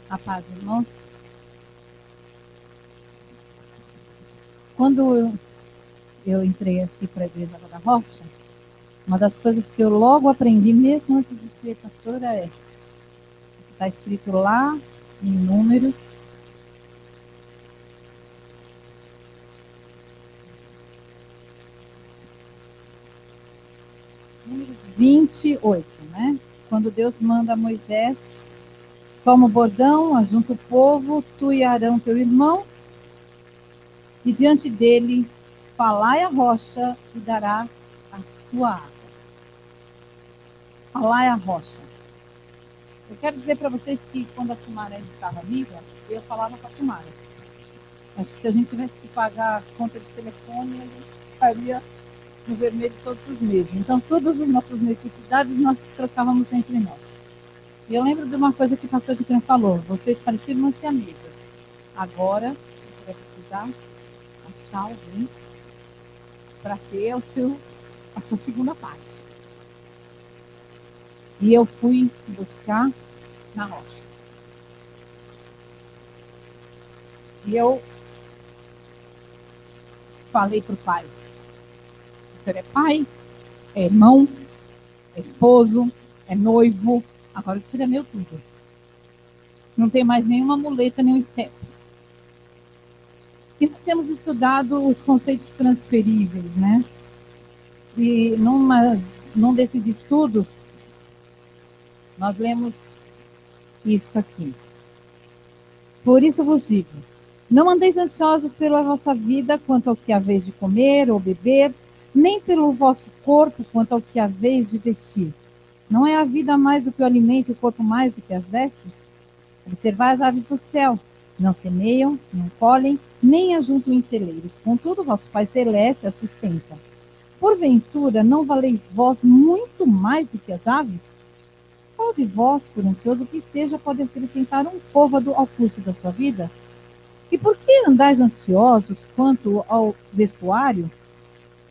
A paz, irmãos. Quando eu entrei aqui para a Igreja da Rocha, uma das coisas que eu logo aprendi, mesmo antes de ser pastora, está escrito lá em Números, Números 28, né? Quando Deus manda a Moisés, toma o bordão, ajunta o povo, tu e Arão, teu irmão, e diante dele falai a rocha e dará a sua água. Falai a rocha. Eu quero dizer para vocês que quando a Sumaré estava viva, eu falava com a Sumaré. Acho que se a gente tivesse que pagar a conta de telefone, a gente ficaria no vermelho todos os meses. Então, todas as nossas necessidades nós trocávamos entre nós. E eu lembro de uma coisa que o pastor de Cram falou: vocês pareciam irmãs siamesas. Agora, você vai precisar achar alguém para ser a sua segunda parte. E eu fui buscar na rocha. E eu falei para o pai: o senhor é pai, é irmão, é esposo, é noivo, agora o senhor é meu tudo. Não tem mais nenhuma muleta, nenhum step. E nós temos estudado os conceitos transferíveis, né? E num desses estudos, nós lemos isso aqui. Por isso vos digo, não andeis ansiosos pela vossa vida quanto ao que haveis de comer ou beber, nem pelo vosso corpo quanto ao que haveis de vestir. Não é a vida mais do que o alimento e o corpo mais do que as vestes? Observai as aves do céu. Não semeiam, não colhem, nem ajuntam em celeiros. Contudo, vosso Pai Celeste as sustenta. Porventura, não valeis vós muito mais do que as aves? Qual de vós, por ansioso que esteja, pode acrescentar um côvado ao curso da sua vida? E por que andais ansiosos quanto ao vestuário?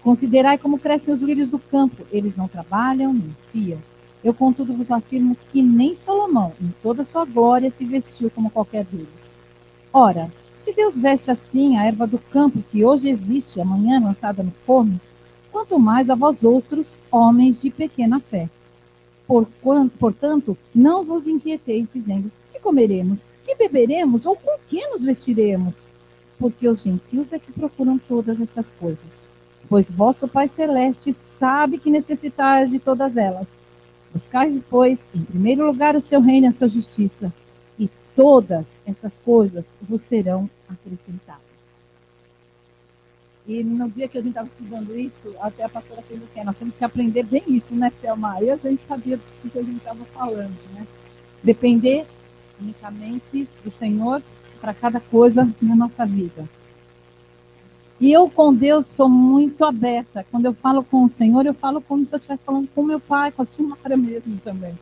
Considerai como crescem os lírios do campo. Eles não trabalham, nem fiam. Eu, contudo, vos afirmo que nem Salomão, em toda a sua glória, se vestiu como qualquer deles. Ora, se Deus veste assim a erva do campo, que hoje existe, amanhã lançada no forno, quanto mais a vós outros, homens de pequena fé. Portanto, não vos inquieteis, dizendo: que comeremos, que beberemos, ou com que nos vestiremos? Porque os gentios é que procuram todas estas coisas. Pois vosso Pai Celeste sabe que necessitais de todas elas. Buscai, pois, em primeiro lugar o seu reino e a sua justiça, e todas estas coisas vos serão acrescentadas. E no dia que a gente estava estudando isso, até a pastora fez assim: nós temos que aprender bem isso, né, Selma? E a gente sabia do que a gente estava falando, né? Depender unicamente do Senhor para cada coisa na nossa vida. E eu com Deus sou muito aberta. Quando eu falo com o Senhor, eu falo como se eu estivesse falando com meu pai, com a Silmara mesmo também.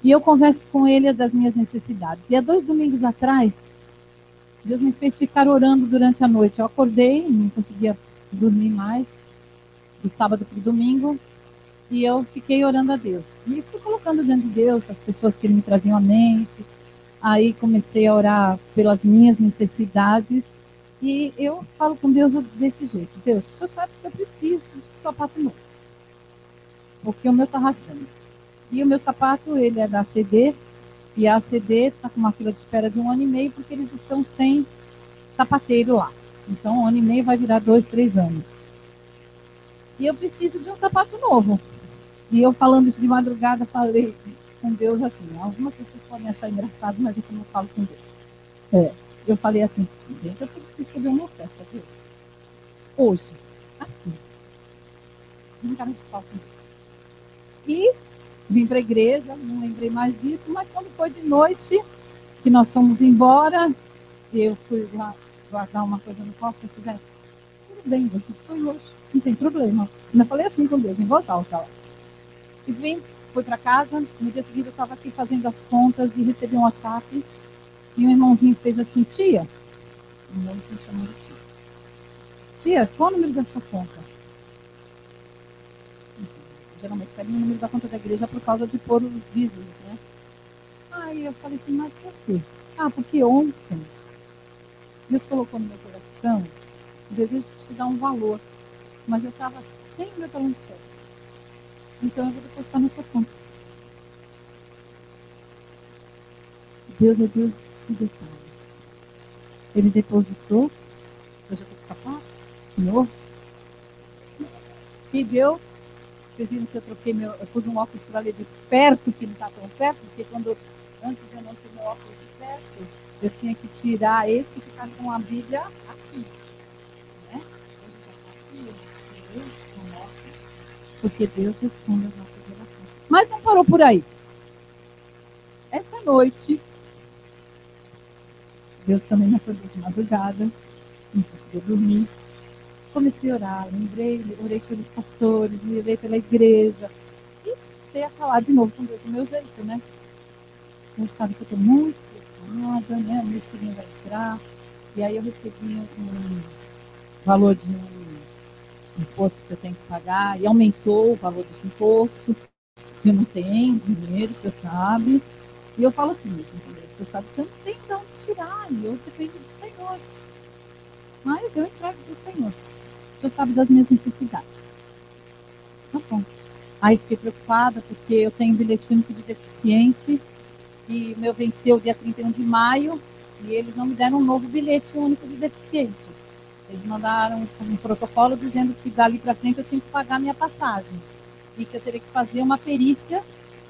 E eu converso com ele das minhas necessidades. E há 2 domingos atrás, Deus me fez ficar orando durante a noite. Eu acordei, não conseguia dormir mais, do sábado para o domingo, e eu fiquei orando a Deus. E fui colocando diante de Deus as pessoas que ele me traziam à mente. Aí comecei a orar pelas minhas necessidades. E eu falo com Deus desse jeito: Deus, o Senhor sabe que eu preciso de um sapato novo, porque o meu está rasgando. E o meu sapato, ele é da ACD, e a ACD está com uma fila de espera de 1 ano e meio, porque eles estão sem sapateiro lá. Então, 1 ano e meio vai virar 2, 3 anos. E eu preciso de um sapato novo. E eu falando isso de madrugada, falei com Deus assim. Algumas pessoas podem achar engraçado, mas é como eu falo com Deus. Eu falei assim: gente, eu preciso de uma oferta, Deus. Hoje, assim. Não cara de pau com Deus. E vim para a igreja, não lembrei mais disso, mas quando foi de noite, que nós fomos embora, eu fui lá guardar uma coisa no cofre, e fiz: tudo bem, Deus, foi hoje, não tem problema. Eu falei assim com Deus, em voz alta. Ó. E vim, fui para casa, no dia seguinte eu estava aqui fazendo as contas e recebi um WhatsApp, e um irmãozinho fez assim: tia, não me chamando de tia. Tia, qual o número da sua conta? Geralmente pedem o número da conta da igreja por causa de pôr os dízimos, né? Aí eu falei assim: mas por quê? Porque ontem Deus colocou no meu coração o desejo de te dar um valor, mas eu estava sem o meu talão cheque. Então eu vou depositar na sua conta. Deus é Deus de detalhes. Ele depositou, eu já estou com sapato, novo, e deu. Vocês viram que eu pus um óculos para ler de perto, que não está tão perto, porque antes eu não tinha meu óculos de perto, eu tinha que tirar esse e ficar com a Bíblia aqui, né? Porque Deus responde às nossas orações. Mas não parou por aí. Essa noite, Deus também me acordou de madrugada, não conseguia dormir. Comecei a orar, orei pelos pastores, orei pela igreja. E comecei a falar de novo com Deus do meu jeito, né? O senhor sabe que eu estou muito preocupada, né? A minha escolinha vai entrar. E aí eu recebi um valor de um imposto que eu tenho que pagar, e aumentou o valor desse imposto. Eu não tenho dinheiro, o senhor sabe. E eu falo assim, entendeu? O senhor sabe que eu não tenho de onde tirar, e eu dependo do Senhor. Mas eu entrego do Senhor. O senhor sabe das minhas necessidades. Tá bom. Aí fiquei preocupada, porque eu tenho bilhete único de deficiente, e o meu venceu dia 31 de maio, e eles não me deram um novo bilhete único de deficiente. Eles mandaram um protocolo dizendo que dali para frente eu tinha que pagar a minha passagem, e que eu teria que fazer uma perícia,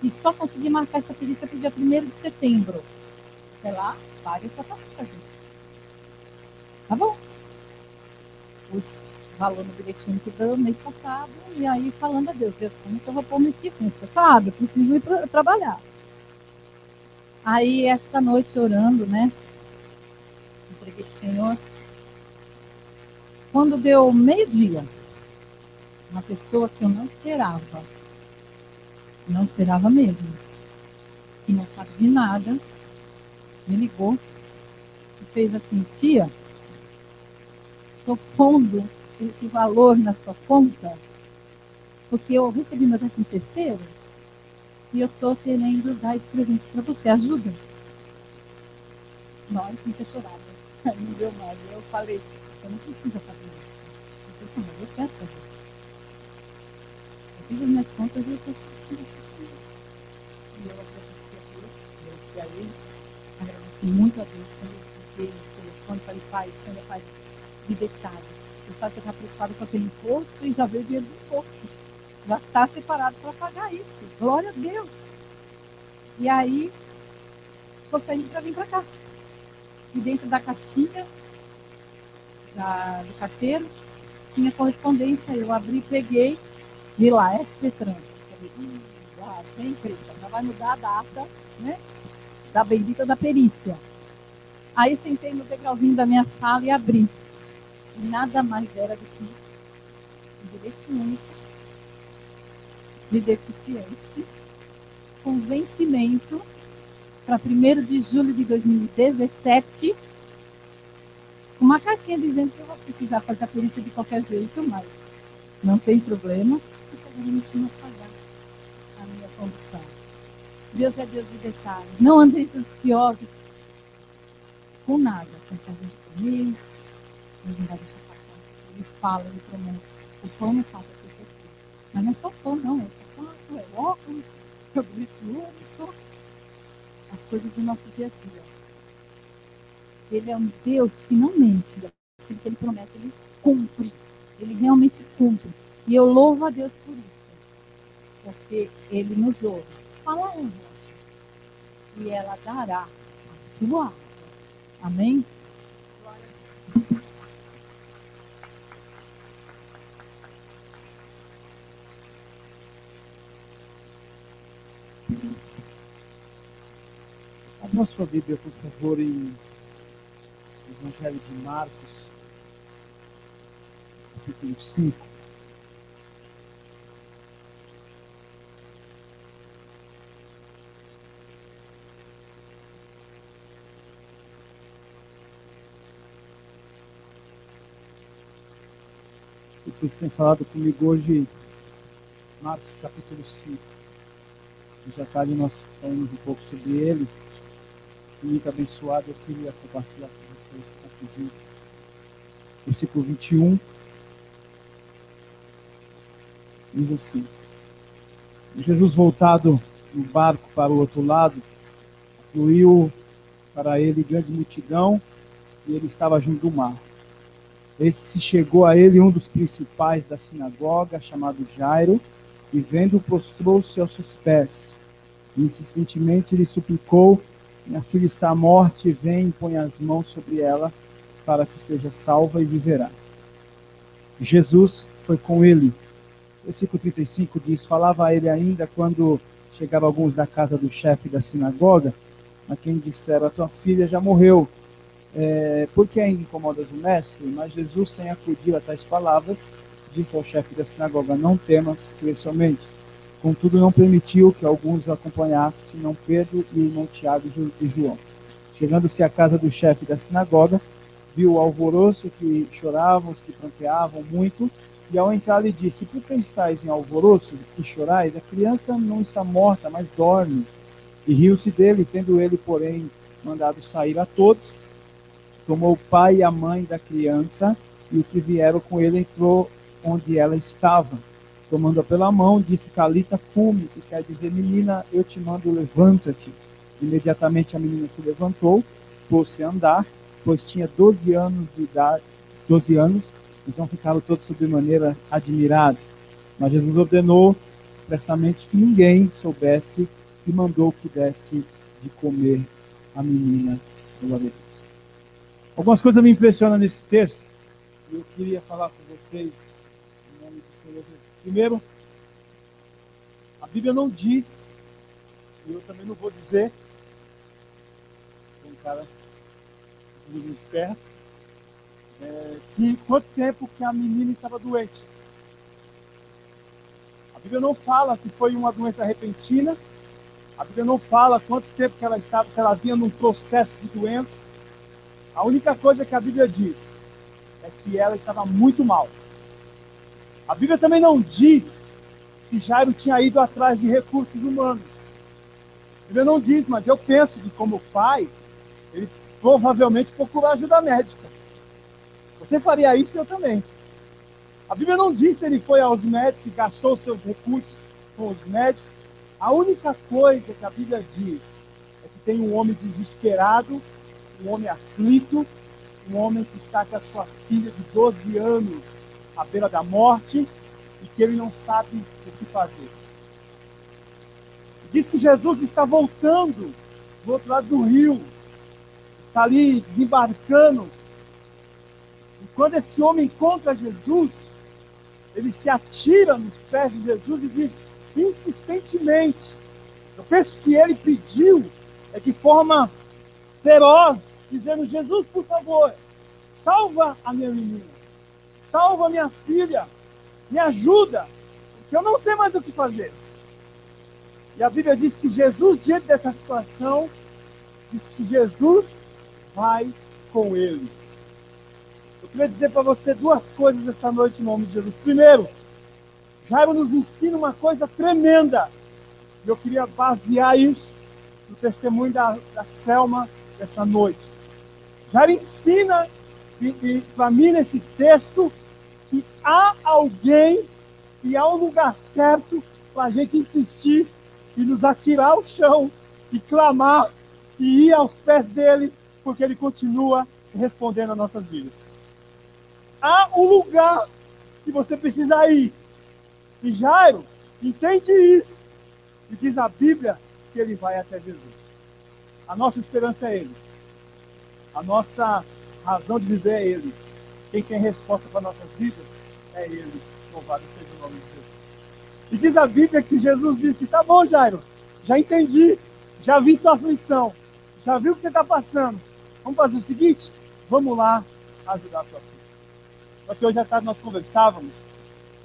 e só consegui marcar essa perícia para o dia 1º de setembro. Até lá, pague a sua passagem. Tá bom. O valor no bilhete único do mês passado, e aí falando a Deus, como que eu vou pôr mês que vem? Você sabe, eu preciso ir trabalhar. Aí, esta noite, orando, né? Entreguei para o Senhor. Quando deu meio-dia, uma pessoa que eu não esperava mesmo, que não sabe de nada, me ligou e fez assim: tia, estou pondo esse valor na sua conta, porque eu recebi meu 13º e eu estou querendo dar esse presente para você, ajuda? Na hora que comecei a chorar, né? Não deu mais. Eu falei, você não precisa fazer isso. Eu falei, mas eu quero fazer. Eu fiz as minhas contas e eu estou te você. E eu agradeci a Deus, agradeci a ele, agradeci muito a Deus quando eu sentei no telefone, falei, pai, o senhor é pai de detalhes. O senhor sabe que eu estava preocupado com aquele imposto e já veio o dinheiro do imposto. Já está separado para pagar isso. Glória a Deus. E aí, estou saindo para vir para cá. E dentro da caixinha do carteiro, tinha correspondência. Eu abri, peguei, vi lá, SP Trans. Falei, já tem preta, já vai mudar a data, né? Da bendita da perícia. Aí sentei no degrauzinho da minha sala e abri. E nada mais era do que um bilhete único de deficiente com vencimento para 1º de julho de 2017, uma cartinha dizendo que eu vou precisar fazer a perícia de qualquer jeito, mas não tem problema, você está garantindo pagar a minha condição. Deus é Deus de detalhes. Não andeis ansiosos com nada. Tem que comer, Deus não vai deixar passar. Ele fala, ele promete. O pão não falta para você. Mas não é só pão, não. É sapato, é óculos, é o bilhete único. As coisas do nosso dia a dia. Ele é um Deus que não mente. Aquilo que ele promete, ele cumpre. Ele realmente cumpre. E eu louvo a Deus por isso. Porque ele nos ouve. Fala a voz. E ela dará a sua alma. Amém? Abra sua Bíblia, por favor, em Evangelho de Marcos, capítulo 5. Se vocês têm falado comigo hoje, Marcos, capítulo 5. Já está ali, nós falamos um pouco sobre ele. muito abençoado. Eu queria compartilhar com vocês rapidinho. Versículo 21 diz assim: Jesus, voltado no barco para o outro lado, fluiu para ele grande multidão, e ele estava junto do mar. Eis que se chegou a ele um dos principais da sinagoga, chamado Jairo, e vendo-o, prostrou-se aos seus pés. E insistentemente lhe suplicou: minha filha está à morte, vem e põe as mãos sobre ela, para que seja salva e viverá. Jesus foi com ele. Versículo 35 diz: falava a ele ainda quando chegaram alguns da casa do chefe da sinagoga, a quem disseram: a tua filha já morreu, por que ainda incomodas o mestre? Mas Jesus, sem acudir a tais palavras, disse ao chefe da sinagoga: não temas, crê somente. Contudo, não permitiu que alguns o acompanhassem, senão Pedro e o irmão Tiago e João. Chegando-se à casa do chefe da sinagoga, viu o alvoroço, que choravam, os que pranteavam muito, e ao entrar lhe disse: por que estáis em alvoroço e chorais? A criança não está morta, mas dorme. E riu-se dele, tendo ele, porém, mandado sair a todos, tomou o pai e a mãe da criança, e o que vieram com ele entrou onde ela estava. Tomando-a pela mão, disse: Talita cumi, que quer dizer: menina, eu te mando, levanta-te. Imediatamente a menina se levantou, pôs-se a andar, pois tinha 12 anos de idade, 12 anos, então ficaram todos sobremaneira admirados. Mas Jesus ordenou expressamente que ninguém soubesse e mandou que desse de comer a menina. Glória a Deus. Algumas coisas me impressionam nesse texto e eu queria falar com vocês em nome do Senhor Jesus. Primeiro, a Bíblia não diz, e eu também não vou dizer, sou um cara muito esperto, que quanto tempo que a menina estava doente. A Bíblia não fala se foi uma doença repentina, a Bíblia não fala quanto tempo que ela estava, se ela vinha num processo de doença. A única coisa que a Bíblia diz é que ela estava muito mal. A Bíblia também não diz se Jairo tinha ido atrás de recursos humanos. A Bíblia não diz, mas eu penso que como pai, ele provavelmente procurou ajuda médica. Você faria isso, eu também. A Bíblia não diz se ele foi aos médicos e gastou seus recursos com os médicos. A única coisa que a Bíblia diz é que tem um homem desesperado, um homem aflito, um homem que está com a sua filha de 12 anos à beira da morte e que ele não sabe o que fazer. Diz que Jesus está voltando do outro lado do rio, está ali desembarcando. E quando esse homem encontra Jesus, ele se atira nos pés de Jesus e diz insistentemente. Eu penso que ele pediu de forma feroz, dizendo: Jesus, por favor, salva a minha menina, salva a minha filha, me ajuda, porque eu não sei mais o que fazer. E a Bíblia diz que Jesus, diante dessa situação, diz que Jesus vai com ele. Eu queria dizer para você duas coisas essa noite em nome de Jesus. Primeiro, Jairo nos ensina uma coisa tremenda, e eu queria basear isso no testemunho da Selma dessa noite. Jairo ensina para mim nesse texto que há alguém e há um lugar certo para a gente insistir e nos atirar ao chão e clamar e ir aos pés dele, porque ele continua respondendo às nossas vidas. Há um lugar que você precisa ir. E Jairo entende isso. E diz a Bíblia que ele vai até Jesus. A nossa esperança é ele. A nossa razão de viver é ele. Quem tem resposta para nossas vidas é ele. Louvado seja o nome de Jesus. E diz a Bíblia que Jesus disse: tá bom, Jairo, já entendi, já vi sua aflição, já vi o que você está passando. Vamos fazer o seguinte, vamos lá ajudar a sua filha. Só que hoje à tarde nós conversávamos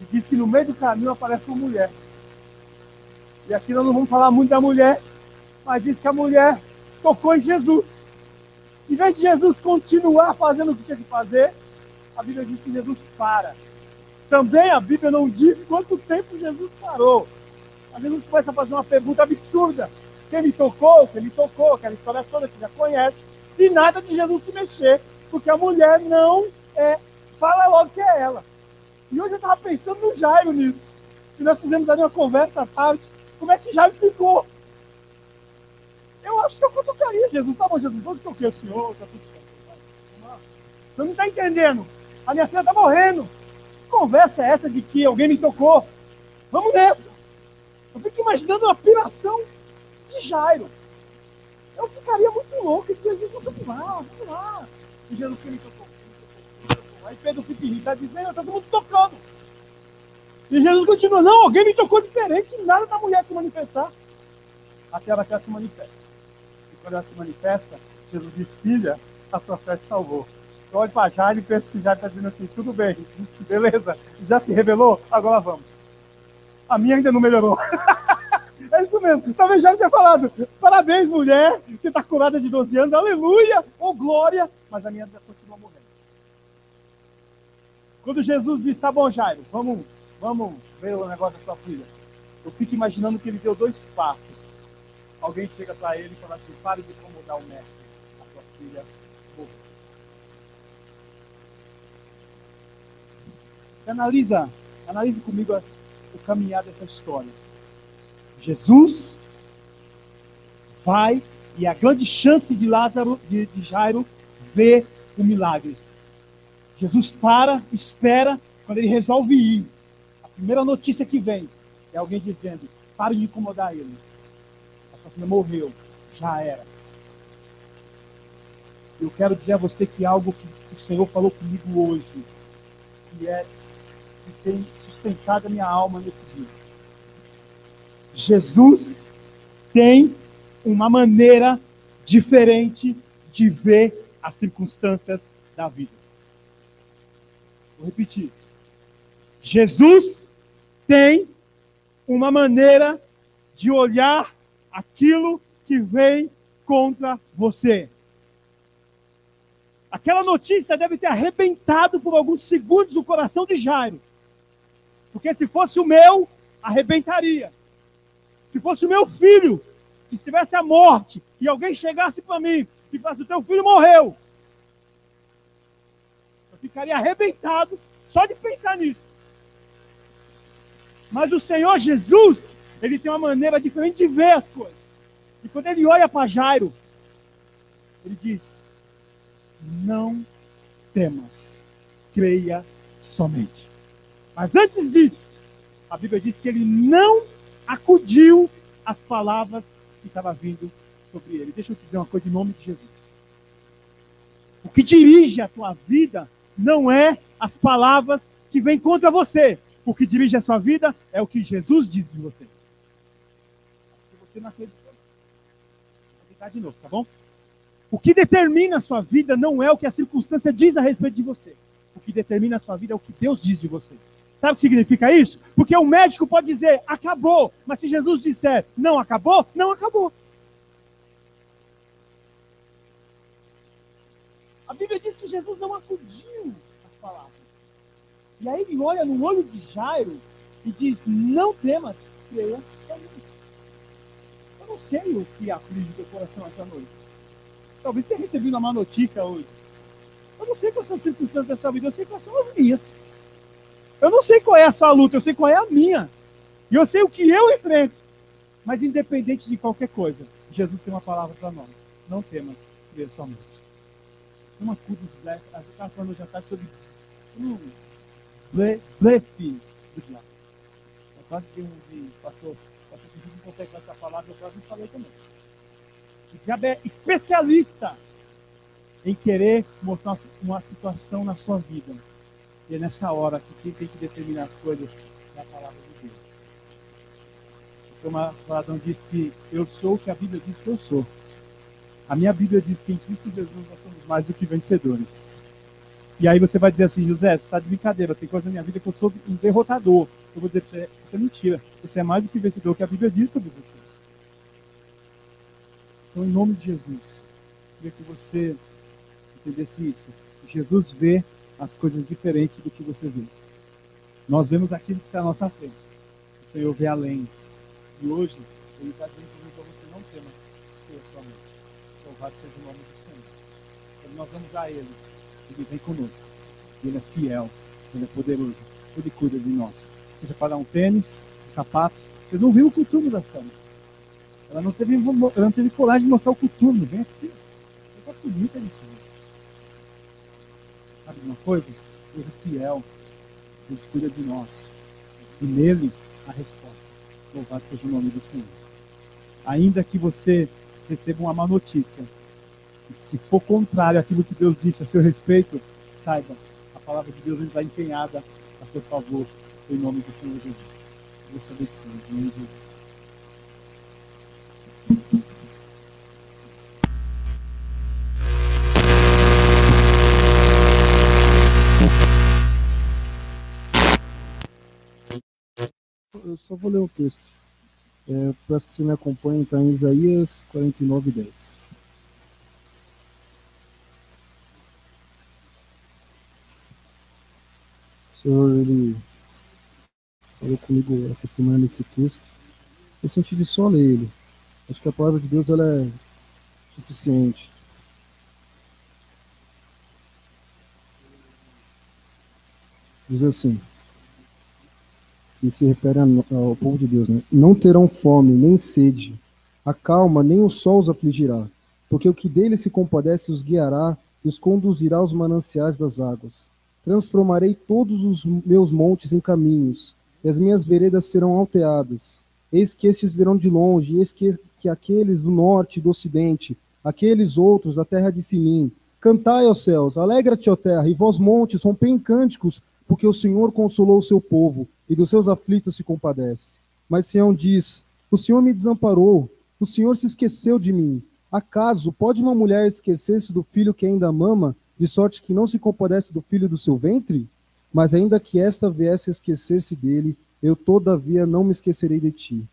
e disse que no meio do caminho aparece uma mulher. E aqui nós não vamos falar muito da mulher, mas diz que a mulher tocou em Jesus. Em vez de Jesus continuar fazendo o que tinha que fazer, a Bíblia diz que Jesus para. Também a Bíblia não diz quanto tempo Jesus parou. Mas Jesus começa a fazer uma pergunta absurda. quem me tocou, aquela história toda que você já conhece, e nada de Jesus se mexer, porque a mulher não fala logo que é ela. E hoje eu estava pensando no Jairo nisso. E nós fizemos ali uma conversa à tarde. Como é que Jairo ficou? Eu acho que eu cutucaria Jesus. Tá bom, Jesus, onde toquei o senhor? Tá tudo certo. Você não está entendendo. A minha filha está morrendo. Que conversa é essa de que alguém me tocou? Vamos nessa. Eu fico imaginando uma piração de Jairo. Eu ficaria muito louco e dizia, Jesus, vamos lá. E Jesus que me tocou. Aí Pedro fica irritado, dizendo, está todo mundo tocando. E Jesus continua, não, alguém me tocou diferente, nada da mulher se manifestar. Até ela se manifesta. E quando ela se manifesta, Jesus diz, filha, a sua fé te salvou. Eu olho para Jairo e penso que Jairo está dizendo assim, tudo bem, beleza, já se revelou, agora vamos. A minha ainda não melhorou. É isso mesmo. Talvez Jairo tenha falado, parabéns, mulher, você está curada de 12 anos, aleluia, ou glória, mas a minha ainda continua morrendo. Quando Jesus diz, tá bom, Jairo, vamos ver o negócio da sua filha. Eu fico imaginando que ele deu 2 passos. Alguém chega para ele e fala assim, pare de incomodar o mestre, a sua filha morreu. Você analise comigo o caminhar dessa história. Jesus vai e a grande chance de Jairo ver o milagre. Jesus espera, quando ele resolve ir. A primeira notícia que vem é alguém dizendo, pare de incomodar ele. A sua filha morreu, já era. Eu quero dizer a você que algo que o Senhor falou comigo hoje, que tem sustentado a minha alma nesse dia. Jesus tem uma maneira diferente de ver as circunstâncias da vida. Vou repetir. Jesus tem uma maneira de olhar aquilo que vem contra você. Aquela notícia deve ter arrebentado por alguns segundos o coração de Jairo. Porque se fosse o meu, arrebentaria. Se fosse o meu filho, que estivesse à morte, e alguém chegasse para mim e falasse, o teu filho morreu. Eu ficaria arrebentado só de pensar nisso. Mas o Senhor Jesus, ele tem uma maneira diferente de ver as coisas. E quando ele olha para Jairo, ele diz, não temas, creia somente. Mas antes disso, a Bíblia diz que ele não acudiu às palavras que estavam vindo sobre ele. Deixa eu te dizer uma coisa em nome de Jesus. O que dirige a tua vida não é as palavras que vêm contra você. O que dirige a sua vida é o que Jesus diz de você. Se você não acreditou, vou tentar de novo, tá bom? O que determina a sua vida não é o que a circunstância diz a respeito de você. O que determina a sua vida é o que Deus diz de você. Sabe o que significa isso? Porque o médico pode dizer, acabou. Mas se Jesus disser, não acabou, não acabou. A Bíblia diz que Jesus não acudiu às palavras. E aí ele olha no olho de Jairo e diz, não temas, creia somente. Eu não sei o que aflige o teu coração essa noite. Talvez tenha recebido uma má notícia hoje. Eu não sei quais são as circunstâncias da sua vida, eu sei quais são as minhas. Eu não sei qual é a sua luta, eu sei qual é a minha. E eu sei o que eu enfrento. Mas independente de qualquer coisa, Jesus tem uma palavra para nós. Não temas, creia somente. Uma coisa, a gente estava falando hoje à tarde sobre blefes do diabo. Eu quase que um pastor não consegue falar essa palavra, eu quase falei também. O diabo é especialista em querer mostrar uma situação na sua vida. E é nessa hora que quem tem que determinar as coisas é a palavra de Deus. O Tomás Valadão diz que eu sou o que a Bíblia diz que eu sou. A minha Bíblia diz que em Cristo Jesus nós somos mais do que vencedores. E aí você vai dizer assim, José, você está de brincadeira, tem coisa na minha vida que eu sou um derrotador. Eu vou dizer, isso é mentira. Você é mais do que vencedor, que a Bíblia diz sobre você. Então, em nome de Jesus, eu queria que você entendesse isso. Jesus vê as coisas diferentes do que você vê. Nós vemos aquilo que está à nossa frente. O Senhor vê além. E hoje, Ele está dizendo para você, não apenas eu somente. Louvado seja o nome do Senhor. Quando nós vamos a Ele, Ele vem conosco. Ele é fiel, Ele é poderoso, Ele cuida de nós. Seja para dar um tênis, um sapato. Você não viu o coturno da Sânia. Ela não teve coragem de mostrar o coturno. Vem aqui. Está bonita isso. Sabe de uma coisa? Deus é fiel. Deus cuida de nós. E nele a resposta. Louvado seja o nome do Senhor. Ainda que você receba uma má notícia, e se for contrário àquilo que Deus disse a seu respeito, saiba, a palavra de Deus está empenhada a seu favor, em nome do Senhor Jesus. Deus te abençoe, em nome de Jesus. Eu só vou ler o texto. Peço que você me acompanhe, está em Isaías 49:10. O Senhor, Ele falou comigo essa semana nesse texto. Eu senti de só ler ele. Acho que a palavra de Deus ela é suficiente. Diz assim, que se refere ao povo de Deus, né? Não terão fome, nem sede. A calma, nem o sol os afligirá. Porque o que deles se compadece os guiará e os conduzirá aos mananciais das águas. Transformarei todos os meus montes em caminhos, e as minhas veredas serão alteadas. Eis que estes virão de longe, e eis que aqueles do norte e do ocidente, aqueles outros da terra de Sinim. Cantai, ó céus, alegra-te, ó terra, e vós montes, rompei em cânticos, porque o Senhor consolou o seu povo, e dos seus aflitos se compadece. Mas Sião diz, o Senhor me desamparou, o Senhor se esqueceu de mim. Acaso pode uma mulher esquecer-se do filho que ainda mama, de sorte que não se compadece do filho do seu ventre? Mas ainda que esta viesse a esquecer-se dele, eu todavia não me esquecerei de ti.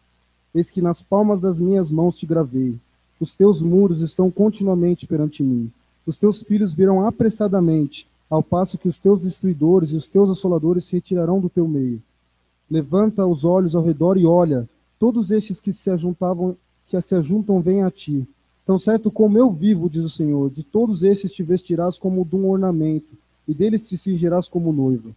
Eis que nas palmas das minhas mãos te gravei. Os teus muros estão continuamente perante mim. Os teus filhos virão apressadamente, ao passo que os teus destruidores e os teus assoladores se retirarão do teu meio. Levanta os olhos ao redor e olha, todos estes que se ajuntam vêm a ti. Tão certo como eu vivo, diz o Senhor, de todos estes te vestirás como de um ornamento, e deles te cingirás como noiva.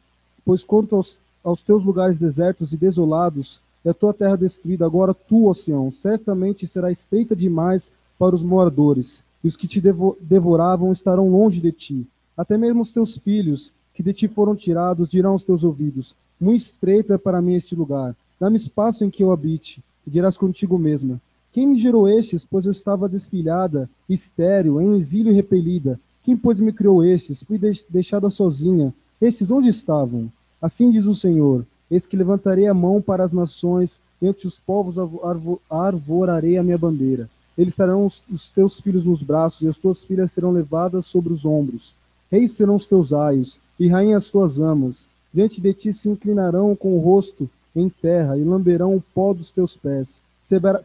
Pois quanto aos teus lugares desertos e desolados, é a tua terra destruída, agora tu, ó Sião, certamente será estreita demais para os moradores, e os que te devoravam estarão longe de ti. Até mesmo os teus filhos, que de ti foram tirados, dirão aos teus ouvidos, muito estreito é para mim este lugar, dá-me espaço em que eu habite, e dirás contigo mesma, quem me gerou estes, pois eu estava desfilhada, estéril, em exílio e repelida? Quem, pois, me criou estes? Fui deixada sozinha. Estes onde estavam? Assim diz o Senhor, eis que levantarei a mão para as nações, e entre os povos arvorarei a minha bandeira. Eles estarão os teus filhos nos braços, e as tuas filhas serão levadas sobre os ombros. Reis serão os teus aios, e rainhas as tuas amas. Diante de ti se inclinarão com o rosto em terra, e lamberão o pó dos teus pés.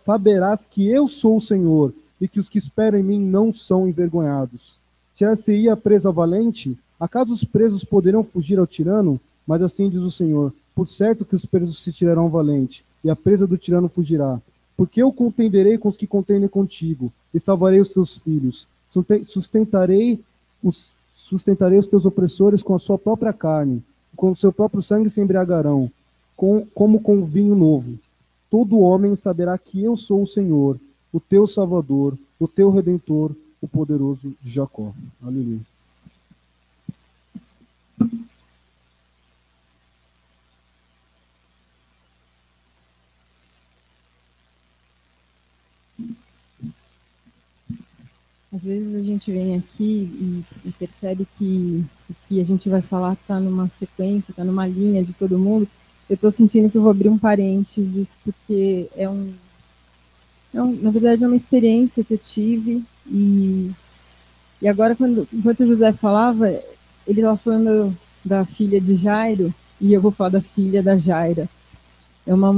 Saberás que eu sou o Senhor, e que os que esperam em mim não são envergonhados. Tirar-se-ia a presa valente? Acaso os presos poderão fugir ao tirano? Mas assim diz o Senhor, por certo que os presos se tirarão valente, e a presa do tirano fugirá. Porque eu contenderei com os que contendem contigo, e salvarei os teus filhos. Sustentarei os teus opressores com a sua própria carne, com o seu próprio sangue se embriagarão, como com vinho novo. Todo homem saberá que eu sou o Senhor, o teu Salvador, o teu Redentor, o poderoso de Jacó. Aleluia. Às vezes a gente vem aqui e percebe que o que a gente vai falar está numa sequência, está numa linha de todo mundo. Eu estou sentindo que eu vou abrir um parênteses, porque na verdade, é uma experiência que eu tive. E agora, enquanto o José falava, ele estava falando da filha de Jairo, e eu vou falar da filha da Jaira. É uma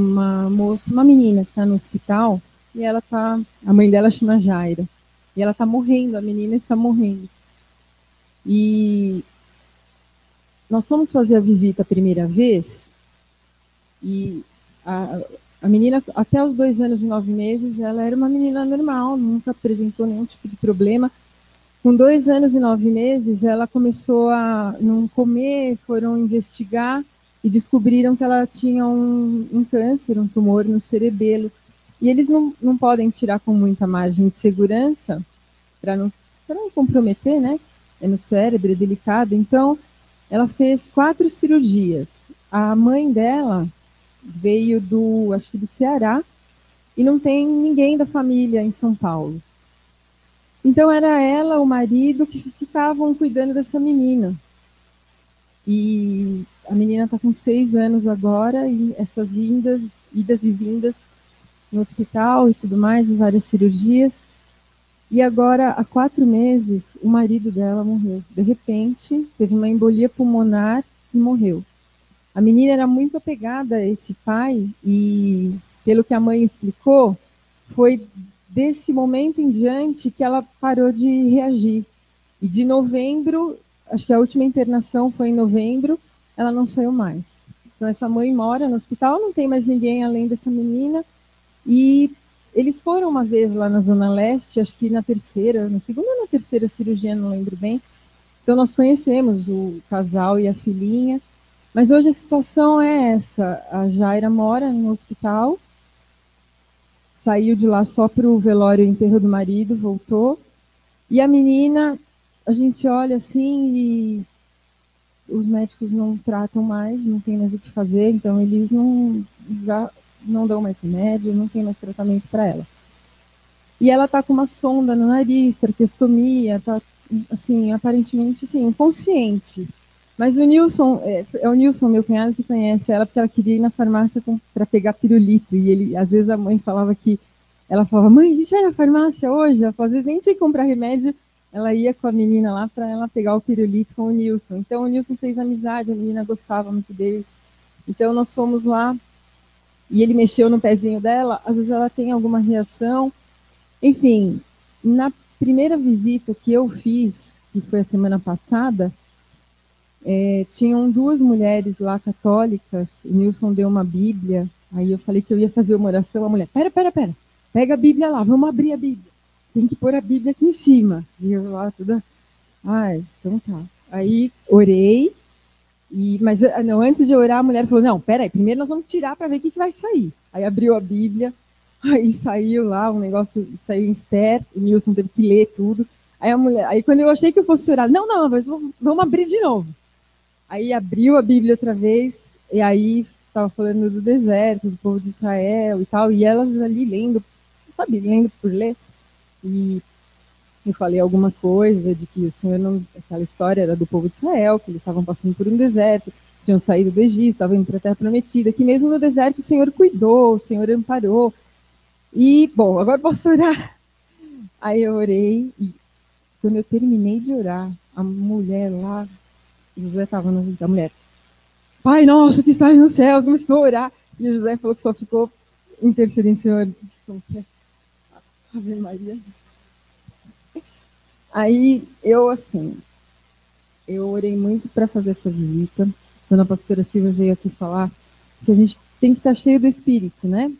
moça, uma menina que está no hospital, e a mãe dela chama Jaira. E ela está morrendo, a menina está morrendo. E nós fomos fazer a visita a primeira vez, e a A menina, até os 2 anos e 9 meses, ela era uma menina normal, nunca apresentou nenhum tipo de problema. Com 2 anos e 9 meses, ela começou a não comer, foram investigar e descobriram que ela tinha um câncer, um tumor no cerebelo. E eles não podem tirar com muita margem de segurança, para não comprometer, né? É no cérebro, é delicado. Então, ela fez 4 cirurgias. A mãe dela veio acho que do Ceará, e não tem ninguém da família em São Paulo. Então era ela, o marido, que ficavam cuidando dessa menina. E a menina está com 6 anos agora, e essas idas e vindas no hospital e tudo mais, e várias cirurgias. E agora, há 4 meses, o marido dela morreu. De repente, teve uma embolia pulmonar e morreu. A menina era muito apegada a esse pai e, pelo que a mãe explicou, foi desse momento em diante que ela parou de reagir. E de novembro, acho que a última internação foi em novembro, ela não saiu mais. Então essa mãe mora no hospital, não tem mais ninguém além dessa menina. E eles foram uma vez lá na Zona Leste, acho que na segunda ou na terceira cirurgia, não lembro bem. Então nós conhecemos o casal e a filhinha. Mas hoje a situação é essa. A Jaira mora no hospital, saiu de lá só para o velório e enterro do marido, voltou. E a menina, a gente olha assim e os médicos não tratam mais, não tem mais o que fazer, então eles já não dão mais remédio, não tem mais tratamento para ela. E ela está com uma sonda no nariz, traqueostomia, está assim, aparentemente assim, inconsciente. Mas o Nilson, é o Nilson, meu cunhado, que conhece ela, porque ela queria ir na farmácia para pegar pirulito. E ele, às vezes a mãe falava ela falava, mãe, a gente vai na farmácia hoje? Ela, às vezes nem tinha que comprar remédio, ela ia com a menina lá para ela pegar o pirulito com o Nilson. Então o Nilson fez amizade, a menina gostava muito dele. Então nós fomos lá e ele mexeu no pezinho dela, às vezes ela tem alguma reação. Enfim, na primeira visita que eu fiz, que foi a semana passada, tinham 2 mulheres lá católicas, o Nilson deu uma Bíblia, aí eu falei que eu ia fazer uma oração, a mulher, pera, pega a Bíblia lá, vamos abrir a Bíblia, tem que pôr a Bíblia aqui em cima. E eu lá toda, então tá. Aí orei, mas não, antes de orar a mulher falou, não, peraí, primeiro nós vamos tirar para ver o que vai sair. Aí abriu a Bíblia, aí saiu lá, um negócio, saiu em Esther, o Nilson teve que ler tudo. Aí quando eu achei que eu fosse orar, não, mas vamos abrir de novo. Aí abriu a Bíblia outra vez, e aí estava falando do deserto, do povo de Israel e tal, e elas ali lendo, sabe, lendo por ler. E eu falei alguma coisa de que o Senhor não... Aquela história era do povo de Israel, que eles estavam passando por um deserto, tinham saído do Egito, estavam indo para a Terra Prometida, que mesmo no deserto o Senhor cuidou, o Senhor amparou. E, bom, agora posso orar. Aí eu orei, e quando eu terminei de orar, a mulher lá, José estava na vida da mulher, Pai nosso que estás nos céus, começou a orar. E o José falou que só ficou intercedendo, Senhor, como que é? Ave Maria. Aí eu orei muito para fazer essa visita. Quando a pastora Silvia veio aqui falar que a gente tem que estar cheio do Espírito, né?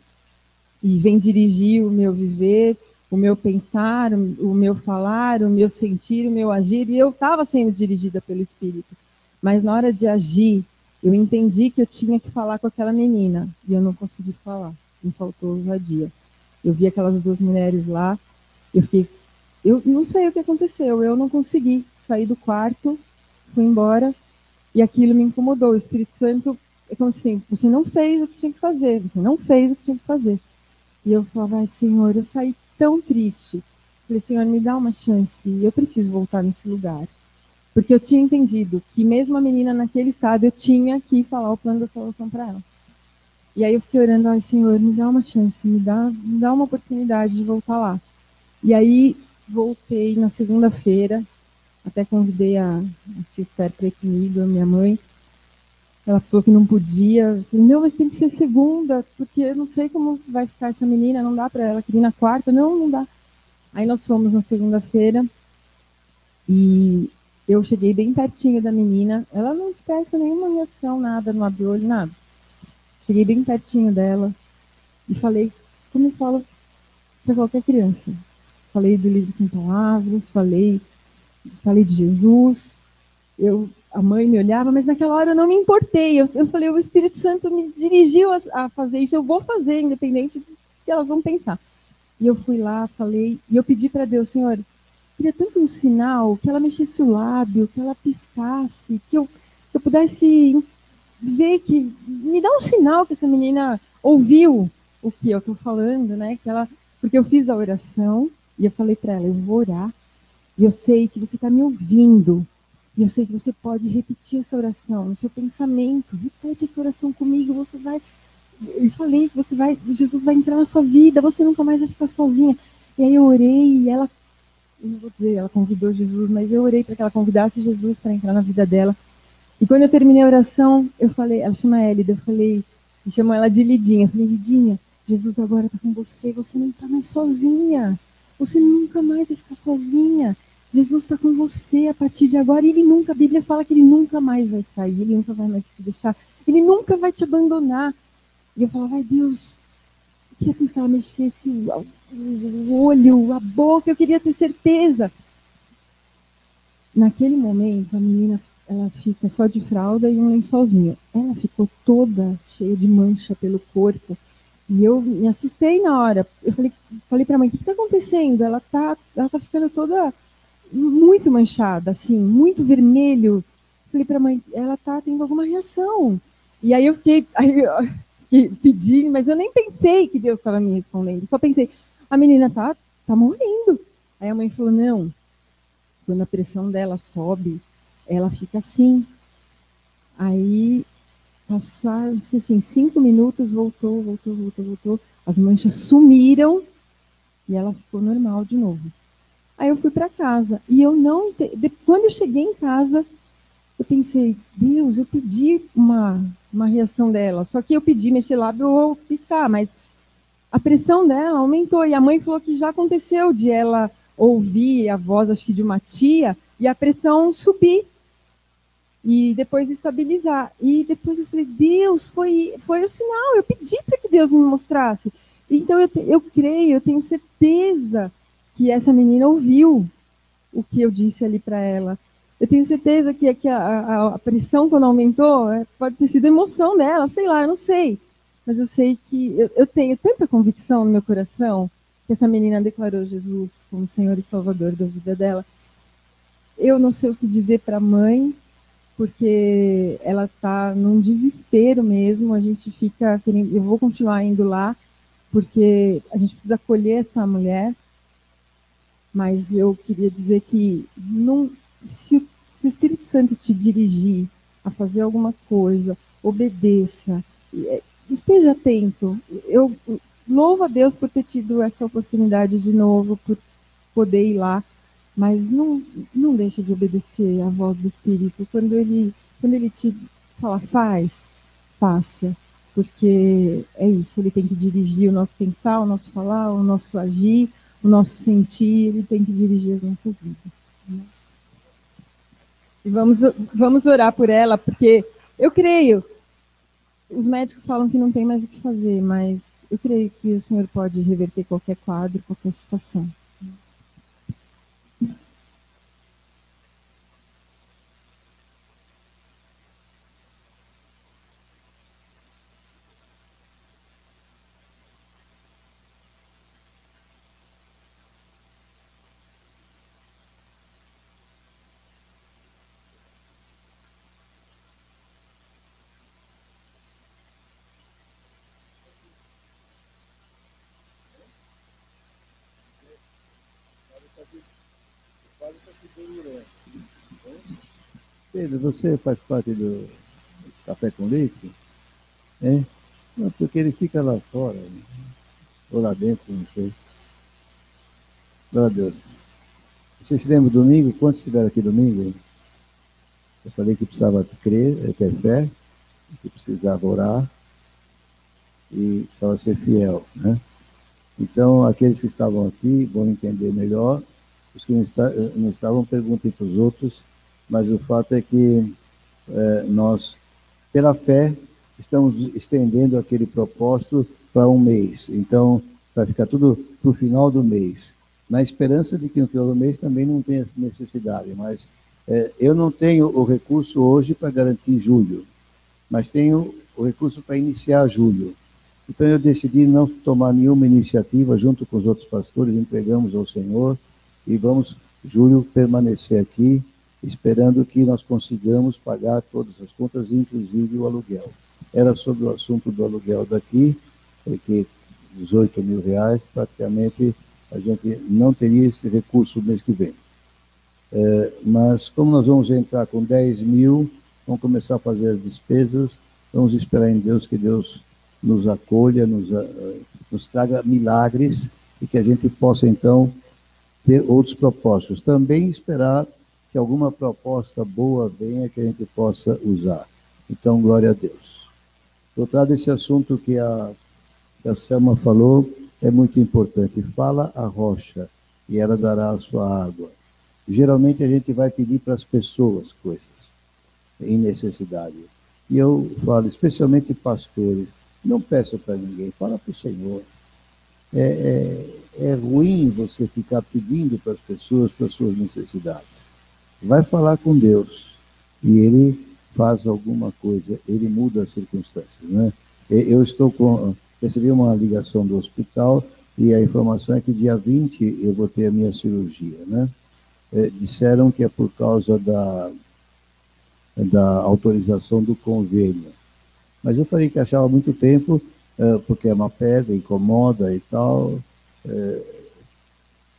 E vem dirigir o meu viver, o meu pensar, o meu falar, o meu sentir, o meu agir. E eu estava sendo dirigida pelo Espírito. Mas na hora de agir, eu entendi que eu tinha que falar com aquela menina. E eu não consegui falar. Me faltou ousadia. Eu vi aquelas 2 mulheres lá. Eu não sei o que aconteceu. Eu não consegui sair do quarto, fui embora. E aquilo me incomodou. O Espírito Santo é como assim, você não fez o que tinha que fazer. Você não fez o que tinha que fazer. E eu falava, Senhor, eu saí tão triste. Falei, Senhor, me dá uma chance. Eu preciso voltar nesse lugar. Porque eu tinha entendido que mesmo a menina naquele estado, eu tinha que falar o plano da salvação para ela. E aí eu fiquei orando, Senhor, me dá uma chance, me dá uma oportunidade de voltar lá. E aí voltei na segunda-feira, até convidei a tia Esther para ir comigo, a minha mãe. Ela falou que não podia. Eu falei, não, mas tem que ser segunda, porque eu não sei como vai ficar essa menina, não dá para ela ir na quarta. Não dá. Aí nós fomos na segunda-feira e eu cheguei bem pertinho da menina. Ela não expressa nenhuma reação, nada, não abriu o olho, nada. Cheguei bem pertinho dela e falei, como eu falo para qualquer criança. Falei do livro Sem Palavras, falei de Jesus. A mãe me olhava, mas naquela hora eu não me importei. Eu falei, o Espírito Santo me dirigiu a fazer isso, eu vou fazer, independente do que elas vão pensar. E eu fui lá, falei, e eu pedi para Deus, Senhor, queria tanto um sinal, que ela mexesse o lábio, que ela piscasse, que eu pudesse ver que, me dá um sinal que essa menina ouviu o que eu estou falando, né? Porque eu fiz a oração, e eu falei para ela, eu vou orar, e eu sei que você está me ouvindo, e eu sei que você pode repetir essa oração no seu pensamento, repete essa oração comigo, você vai. Eu falei que Jesus vai entrar na sua vida, você nunca mais vai ficar sozinha. E aí eu orei, e ela, não vou dizer, ela convidou Jesus, mas eu orei para que ela convidasse Jesus para entrar na vida dela. E quando eu terminei a oração, eu falei, ela chama Élida, eu chamo ela de Lidinha. Eu falei, Lidinha, Jesus agora está com você não está mais sozinha. Você nunca mais vai ficar sozinha. Jesus está com você a partir de agora. E a Bíblia fala que ele nunca mais vai sair, ele nunca vai mais te deixar, ele nunca vai te abandonar. E eu falava, ai Deus, eu queria que ela mexesse o olho, a boca, eu queria ter certeza. Naquele momento, a menina, ela fica só de fralda e um lençolzinho. Ela ficou toda cheia de mancha pelo corpo. E eu me assustei na hora. Eu falei para a mãe, o que está acontecendo? Ela tá ficando toda muito manchada, assim, muito vermelho. Falei para a mãe, ela tá tendo alguma reação. E aí eu fiquei pedindo, mas eu nem pensei que Deus estava me respondendo. Só pensei, a menina tá morrendo. Aí a mãe falou, não, quando a pressão dela sobe, ela fica assim. Aí, passaram, assim, 5 minutos, voltou. As manchas sumiram e ela ficou normal de novo. Aí eu fui para casa e eu não... Quando eu cheguei em casa, eu pensei, Deus, eu pedi uma reação dela. Só que eu pedi mexer lábio ou piscar, mas a pressão dela aumentou. E a mãe falou que já aconteceu de ela ouvir a voz, acho que de uma tia, e a pressão subir e depois estabilizar. E depois eu falei, Deus, foi o sinal, eu pedi para que Deus me mostrasse. Então eu creio, eu tenho certeza que essa menina ouviu o que eu disse ali para ela. Eu tenho certeza que a pressão, quando aumentou, pode ter sido emoção dela, sei lá, eu não sei. Mas eu sei que eu tenho tanta convicção no meu coração que essa menina declarou Jesus como Senhor e Salvador da vida dela. Eu não sei o que dizer para a mãe, porque ela está num desespero mesmo. A gente fica querendo, eu vou continuar indo lá, porque a gente precisa acolher essa mulher. Mas eu queria dizer que não, se o Espírito Santo te dirigir a fazer alguma coisa, obedeça, esteja atento. Eu louvo a Deus por ter tido essa oportunidade de novo, por poder ir lá, mas não deixe de obedecer à voz do Espírito. Quando ele te fala, faça, porque é isso, ele tem que dirigir o nosso pensar, o nosso falar, o nosso agir, o nosso sentir, ele tem que dirigir as nossas vidas. Né? E vamos orar por ela, porque eu creio, os médicos falam que não tem mais o que fazer, mas eu creio que o Senhor pode reverter qualquer quadro, qualquer situação. Pedro, você faz parte do Café com Leite? É? Não, porque ele fica lá fora, ou lá dentro, não sei. Glória a Deus. Vocês se lembram domingo? Quantos estiveram aqui domingo? Eu falei que precisava crer, ter fé, que precisava orar e precisava ser fiel, né? Então, aqueles que estavam aqui vão entender melhor. Os que não estavam, perguntem para os outros. Mas o fato é que nós, pela fé, estamos estendendo aquele propósito para um mês. Então, vai ficar tudo para o final do mês. Na esperança de que no final do mês também não tenha necessidade, mas eu não tenho o recurso hoje para garantir julho, mas tenho o recurso para iniciar julho. Então eu decidi não tomar nenhuma iniciativa junto com os outros pastores, entregamos ao Senhor e vamos, julho, permanecer aqui, esperando que nós consigamos pagar todas as contas, inclusive o aluguel. Era sobre o assunto do aluguel daqui, porque R$18.000, praticamente a gente não teria esse recurso no mês que vem. Mas como nós vamos entrar com 10 mil, vamos começar a fazer as despesas, vamos esperar em Deus que Deus nos acolha, nos traga milagres e que a gente possa então ter outros propósitos. Também esperar que alguma proposta boa venha que a gente possa usar. Então, glória a Deus. Voltado esse assunto que a Selma falou, é muito importante. Fala a rocha e ela dará a sua água. Geralmente a gente vai pedir para as pessoas coisas em necessidade. E eu falo, especialmente pastores, não peça para ninguém, fala para o Senhor. É ruim você ficar pedindo para as pessoas para as suas necessidades. Vai falar com Deus e Ele faz alguma coisa, Ele muda as circunstâncias, né? Eu recebi uma ligação do hospital e a informação é que dia 20 eu vou ter a minha cirurgia, né? Disseram que é por causa da autorização do convênio. Mas eu falei que achava muito tempo, porque é uma pedra, incomoda e tal.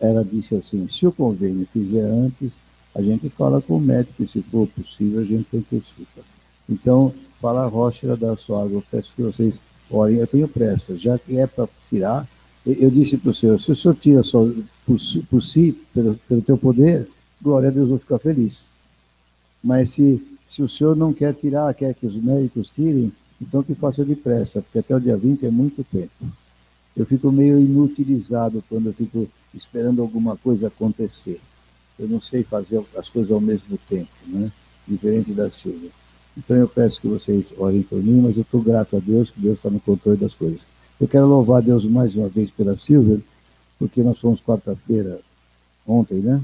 Ela disse assim, se o convênio fizer antes, a gente fala com o médico, e se for possível, a gente antecipa. Então, fala a rocha da sua água. Eu peço que vocês orem, eu tenho pressa, já que é para tirar. Eu disse para o Senhor, se o Senhor tira só por si, pelo teu poder, glória a Deus, eu vou ficar feliz. Mas se o Senhor não quer tirar, quer que os médicos tirem, então que faça depressa, porque até o dia 20 é muito tempo. Eu fico meio inutilizado quando eu fico esperando alguma coisa acontecer. Eu não sei fazer as coisas ao mesmo tempo, né? Diferente da Silvia. Então eu peço que vocês orem por mim, mas eu estou grato a Deus, que Deus está no controle das coisas. Eu quero louvar a Deus mais uma vez pela Silvia, porque nós fomos quarta-feira, ontem, né?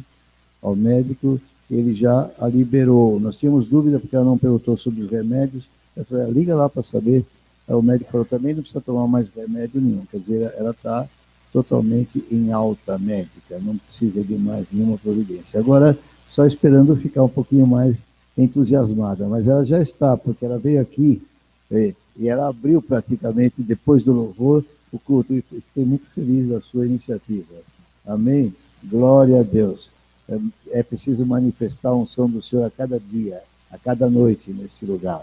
Ao médico, ele já a liberou. Nós tínhamos dúvida, porque ela não perguntou sobre os remédios. Eu falei, liga lá para saber. Aí o médico falou, também não precisa tomar mais remédio nenhum. Quer dizer, ela está totalmente em alta médica, não precisa de mais nenhuma providência. Agora, só esperando ficar um pouquinho mais entusiasmada, mas ela já está, porque ela veio aqui e ela abriu praticamente, depois do louvor, o culto, e fiquei muito feliz da sua iniciativa. Amém? Glória a Deus. É preciso manifestar a unção do Senhor a cada dia, a cada noite nesse lugar,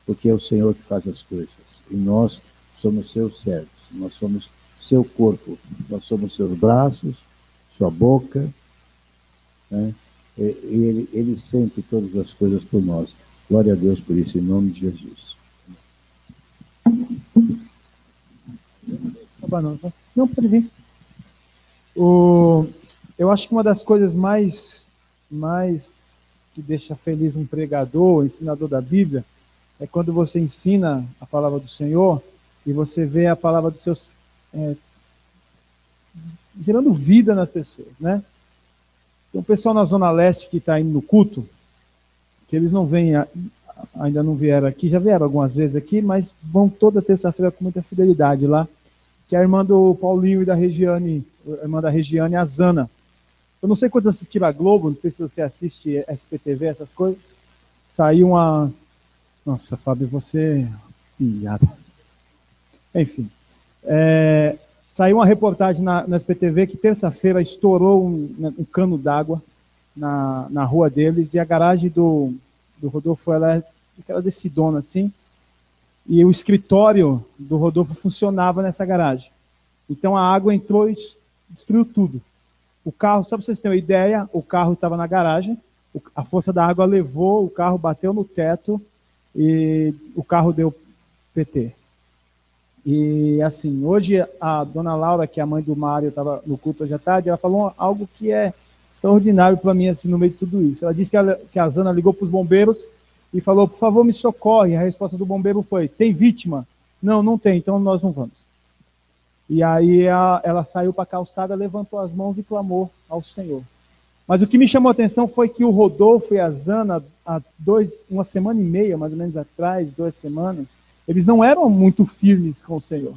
porque é o Senhor que faz as coisas, e nós somos seus servos, nós somos seu corpo, nós somos seus braços, sua boca, né? E ele sente todas as coisas por nós. Glória a Deus por isso, em nome de Jesus. Não, pode vir. Eu acho que uma das coisas mais que deixa feliz um pregador, um ensinador da Bíblia, é quando você ensina a palavra do Senhor e você vê a palavra dos seus gerando vida nas pessoas, né? Tem um pessoal na Zona Leste que está indo no culto, que eles não vêm, ainda não vieram aqui, já vieram algumas vezes aqui, mas vão toda terça-feira com muita fidelidade lá, que é a irmã do Paulinho e da Regiane, a irmã da Regiane, a Zana. Eu não sei quantos assistiram a Globo, não sei se você assiste SPTV, essas coisas. Saiu uma... Nossa, Fábio, você... Piada. Enfim. Saiu uma reportagem na SPTV que terça-feira estourou um cano d'água na rua deles, e a garagem do Rodolfo, ela é aquela decidona assim, e o escritório do Rodolfo funcionava nessa garagem. Então a água entrou e destruiu tudo. O carro, só para vocês terem uma ideia, o carro estava na garagem, a força da água levou, o carro bateu no teto e o carro deu PT. E assim, hoje a dona Laura, que é a mãe do Mário, estava no culto hoje à tarde, ela falou algo que é extraordinário para mim, assim, no meio de tudo isso. Ela disse que a Zana ligou para os bombeiros e falou, por favor, me socorre. A resposta do bombeiro foi, tem vítima? Não, não tem, então nós não vamos. E aí ela saiu para a calçada, levantou as mãos e clamou ao Senhor. Mas o que me chamou a atenção foi que o Rodolfo e a Zana, uma semana e meia, mais ou menos atrás, 2 semanas, eles não eram muito firmes com o Senhor.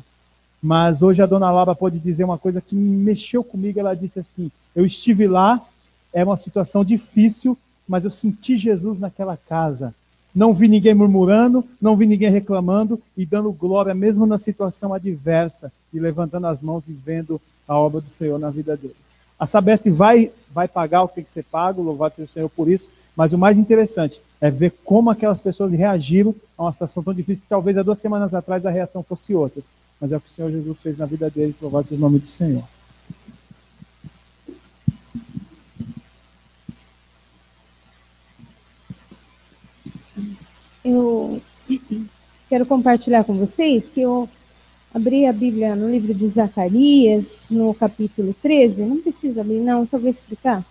Mas hoje a dona Laura pode dizer uma coisa que mexeu comigo. Ela disse assim, eu estive lá, é uma situação difícil, mas eu senti Jesus naquela casa. Não vi ninguém murmurando, não vi ninguém reclamando e dando glória mesmo na situação adversa e levantando as mãos e vendo a obra do Senhor na vida deles. A Sabesp vai pagar o que tem que ser pago, louvado seja o Senhor por isso, mas o mais interessante é ver como aquelas pessoas reagiram a uma situação tão difícil que talvez há 2 semanas atrás a reação fosse outra. Mas é o que o Senhor Jesus fez na vida deles, louvado seja o nome do Senhor. Eu quero compartilhar com vocês que eu abri a Bíblia no livro de Zacarias, no capítulo 13. Não precisa abrir, não, só vou explicar.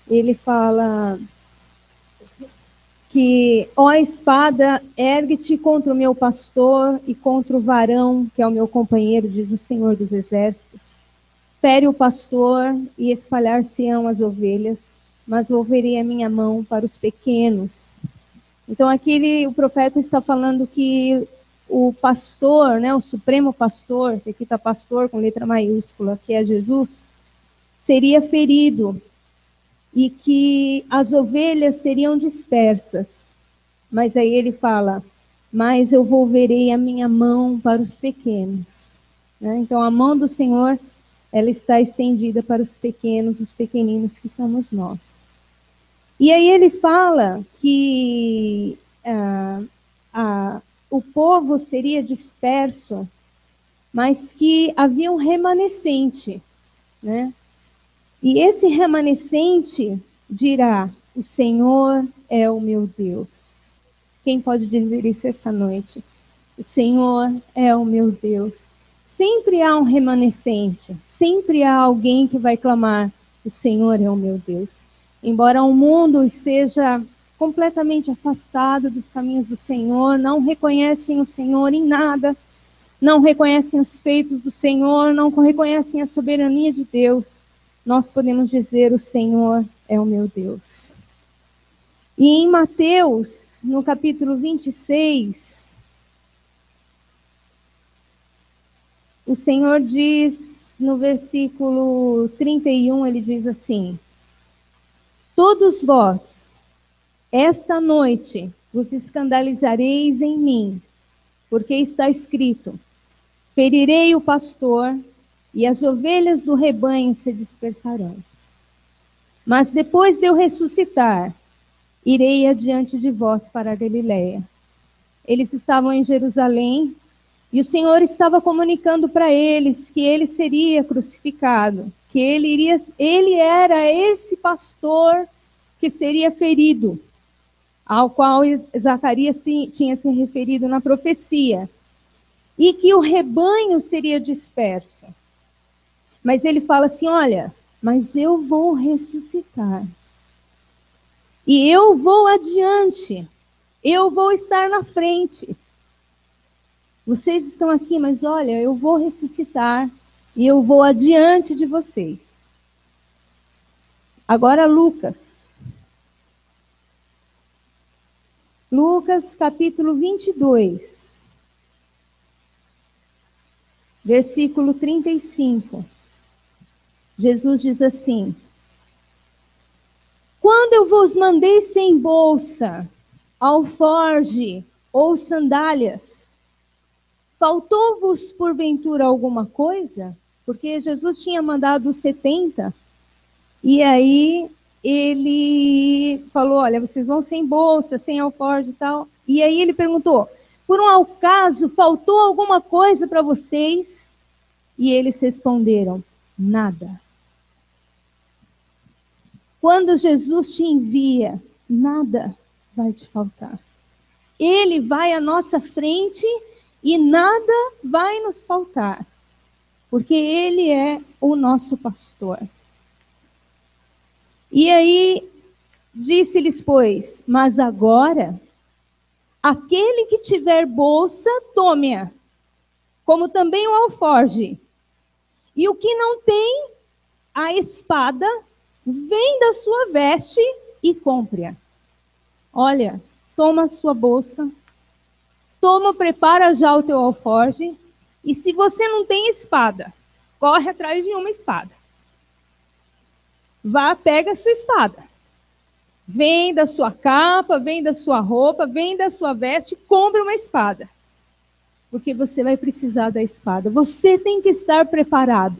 Ele fala que, ó espada, ergue-te contra o meu pastor e contra o varão, que é o meu companheiro, diz o Senhor dos Exércitos. Fere o pastor e espalhar-se-ão as ovelhas, mas volverei a minha mão para os pequenos. Então aqui o profeta está falando que o pastor, né, o supremo pastor, que aqui está pastor com letra maiúscula, que é Jesus, seria ferido e que as ovelhas seriam dispersas. Mas aí ele fala, mas eu volverei a minha mão para os pequenos. Né? Então a mão do Senhor, ela está estendida para os pequenos, os pequeninos que somos nós. E aí ele fala que o povo seria disperso, mas que havia um remanescente, né? E esse remanescente dirá, o Senhor é o meu Deus. Quem pode dizer isso essa noite? O Senhor é o meu Deus. Sempre há um remanescente, sempre há alguém que vai clamar, o Senhor é o meu Deus. Embora o mundo esteja completamente afastado dos caminhos do Senhor, não reconhecem o Senhor em nada, não reconhecem os feitos do Senhor, não reconhecem a soberania de Deus, nós podemos dizer, o Senhor é o meu Deus. E em Mateus, no capítulo 26, o Senhor diz, no versículo 31, ele diz assim, todos vós, esta noite, vos escandalizareis em mim, porque está escrito, ferirei o pastor e as ovelhas do rebanho se dispersarão. Mas depois de eu ressuscitar, irei adiante de vós para a Galileia. Eles estavam em Jerusalém e o Senhor estava comunicando para eles que ele seria crucificado, que ele era esse pastor que seria ferido, ao qual Zacarias tinha se referido na profecia, e que o rebanho seria disperso. Mas ele fala assim, olha, mas eu vou ressuscitar. E eu vou adiante. Eu vou estar na frente. Vocês estão aqui, mas olha, eu vou ressuscitar e eu vou adiante de vocês. Agora Lucas. Lucas capítulo 22. Versículo 35. Jesus diz assim, quando eu vos mandei sem bolsa, alforge ou sandálias, faltou-vos porventura alguma coisa? Porque Jesus tinha mandado os 70, e aí ele falou, olha, vocês vão sem bolsa, sem alforge e tal. E aí ele perguntou, por um acaso faltou alguma coisa para vocês? E eles responderam, nada. Quando Jesus te envia, nada vai te faltar. Ele vai à nossa frente e nada vai nos faltar, porque ele é o nosso pastor. E aí, disse-lhes, pois, mas agora Aquele que tiver bolsa, tome-a, como também o alforje. E o que não tem a espada, venda a sua veste e compre-a. Olha, toma a sua bolsa, prepara já o teu alforje, e se você não tem espada, corre atrás de uma espada. Vá, pega a sua espada. Venda a sua capa, venda a sua roupa, venda a sua veste, compre uma espada. Porque você vai precisar da espada. Você tem que estar preparado.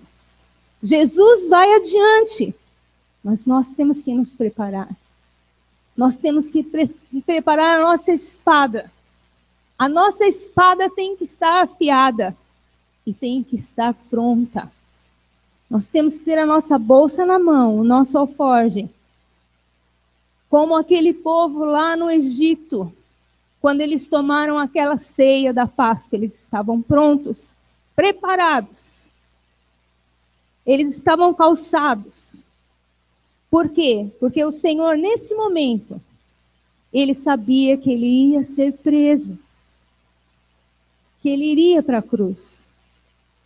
Jesus vai adiante, mas nós temos que nos preparar. Nós temos que preparar a nossa espada. A nossa espada tem que estar afiada e tem que estar pronta. Nós temos que ter a nossa bolsa na mão, o nosso alforje. Como aquele povo lá no Egito, quando eles tomaram aquela ceia da Páscoa, eles estavam prontos, preparados. Eles estavam calçados. Por quê? Porque o Senhor, nesse momento, ele sabia que ele ia ser preso, que ele iria para a cruz.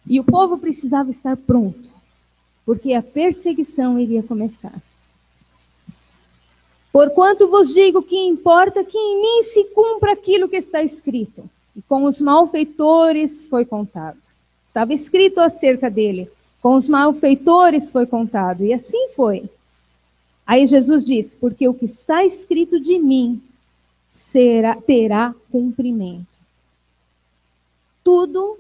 E o povo precisava estar pronto, porque a perseguição iria começar. Porquanto vos digo que importa que em mim se cumpra aquilo que está escrito. E com os malfeitores foi contado. Estava escrito acerca dele. Com os malfeitores foi contado. E assim foi. Aí Jesus disse, porque o que está escrito de mim terá cumprimento. Tudo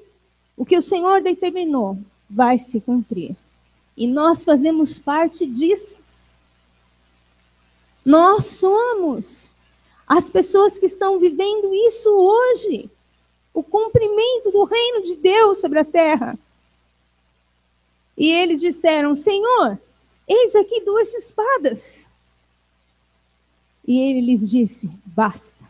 o que o Senhor determinou vai se cumprir. E nós fazemos parte disso. Nós somos as pessoas que estão vivendo isso hoje. O cumprimento do reino de Deus sobre a terra. E eles disseram, Senhor, eis aqui 2 espadas. E ele lhes disse, basta.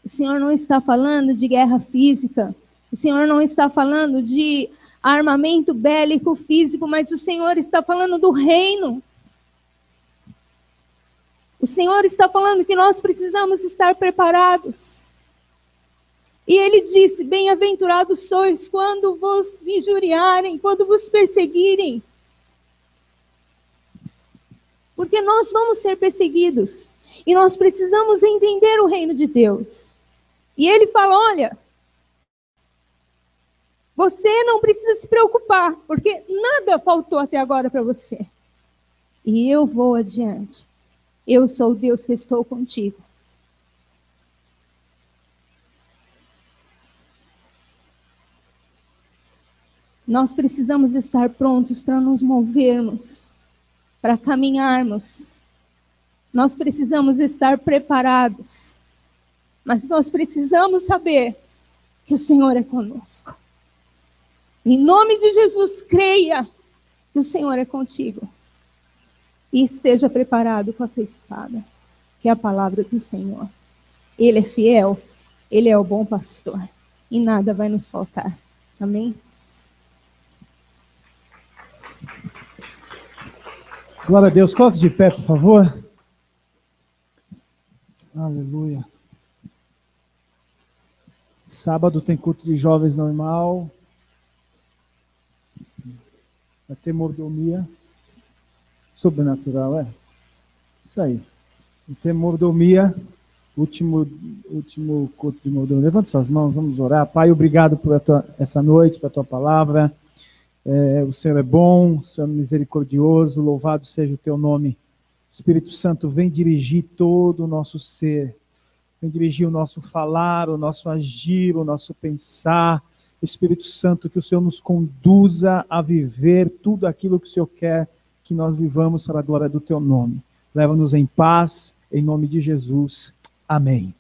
O Senhor não está falando de guerra física. O Senhor não está falando de armamento bélico físico, mas o Senhor está falando do reino. O Senhor está falando que nós precisamos estar preparados. E ele disse, bem-aventurados sois quando vos injuriarem, quando vos perseguirem. Porque nós vamos ser perseguidos. E nós precisamos entender o reino de Deus. E ele fala, olha, você não precisa se preocupar, porque nada faltou até agora para você. E eu vou adiante. Eu sou o Deus que estou contigo. Nós precisamos estar prontos para nos movermos, para caminharmos. Nós precisamos estar preparados. Mas nós precisamos saber que o Senhor é conosco. Em nome de Jesus, creia que o Senhor é contigo. E esteja preparado com a tua espada, que é a palavra do Senhor. Ele é fiel, ele é o bom pastor. E nada vai nos faltar. Amém? Glória a Deus. Coloque de pé, por favor. Aleluia. Sábado tem culto de jovens normal. Vai ter mordomia sobrenatural, isso aí. Vai ter mordomia, último culto de mordomia. Levante suas mãos, vamos orar. Pai, obrigado por essa noite, pela tua palavra. O Senhor é bom, o Senhor é misericordioso, louvado seja o teu nome. Espírito Santo, vem dirigir todo o nosso ser, vem dirigir o nosso falar, o nosso agir, o nosso pensar. Espírito Santo, que o Senhor nos conduza a viver tudo aquilo que o Senhor quer que nós vivamos para a glória do teu nome. Leva-nos em paz, em nome de Jesus. Amém.